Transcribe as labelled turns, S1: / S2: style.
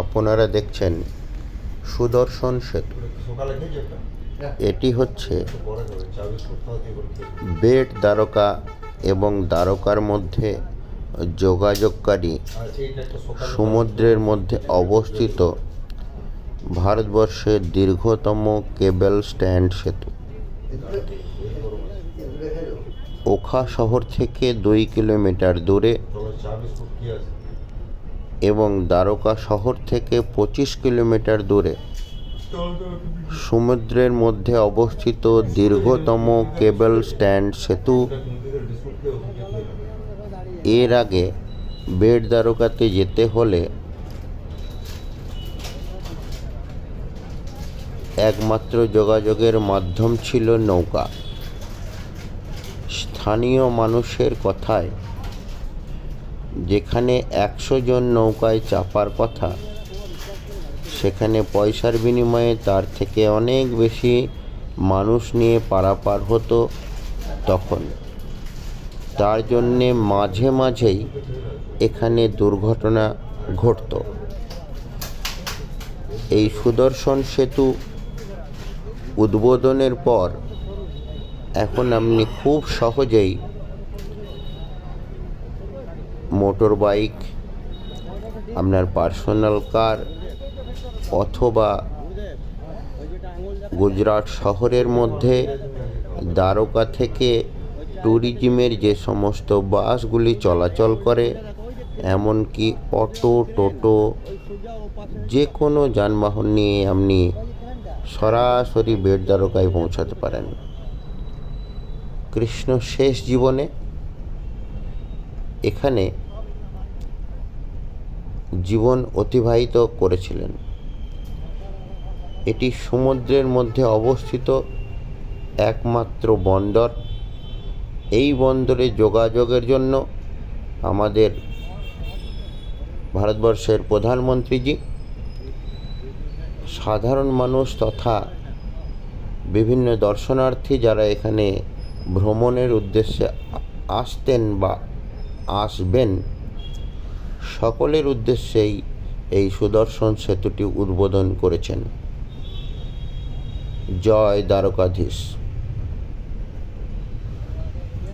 S1: আপনারা দেখছেন সুদর্শন সেতু। এটি হচ্ছে বেট দ্বারকা এবং দ্বারকার মধ্যে যোগাযোগকারী সমুদ্রের মধ্যে অবস্থিত ভারতবর্ষের দীর্ঘতম কেবল স্ট্যান্ড সেতু। ওখা শহর থেকে 2 কিলোমিটার দূরে এবং দ্বারকা শহর থেকে 25 কিলোমিটার দূরে সমুদ্রের মধ্যে অবস্থিত দীর্ঘতম কেবল স্ট্যান্ড সেতু। এর আগে বেট দ্বারকাতে যেতে হলে একমাত্র যোগাযোগের মাধ্যম ছিল নৌকা। স্থানীয় মানুষের কথায় যেখানে 100 জন নৌকায় চাপার কথা, সেখানে পয়সার বিনিময়ে তার থেকে অনেক বেশি মানুষ নিয়ে পারাপার হতো তখন। তার জন্যে মাঝে মাঝেই এখানে দুর্ঘটনা ঘটত। এই সুদর্শন সেতু উদ্বোধনের পর এখন আপনি খুব সহজেই মোটর বাইক, আপনার পার্সোনাল কার অথবা গুজরাট শহরের মধ্যে দ্বারকা থেকে ট্যুরিজমের যে সমস্ত বাসগুলি চলাচল করে, এমনকি অটো, টোটো, যে কোনো যানবাহন নিয়ে আপনি সরাসরি বেট দ্বারকায় পৌঁছাতে পারেন। কৃষ্ণ শেষ জীবনে এখানে জীবন অতিবাহিত করেছিলেন। এটি সমুদ্রের মধ্যে অবস্থিত একমাত্র বন্দর। এই বন্দরে যোগাযোগের জন্য আমাদের ভারতবর্ষের প্রধানমন্ত্রীজি সাধারণ মানুষ তথা বিভিন্ন দর্শনার্থী যারা এখানে ভ্রমণের উদ্দেশ্যে আসতেন বা আসবেন, সকলের উদ্দেশ্যেই এই সুদর্শন সেতুটি উদ্বোধন করেছেন। জয় দ্বারকাধীশ।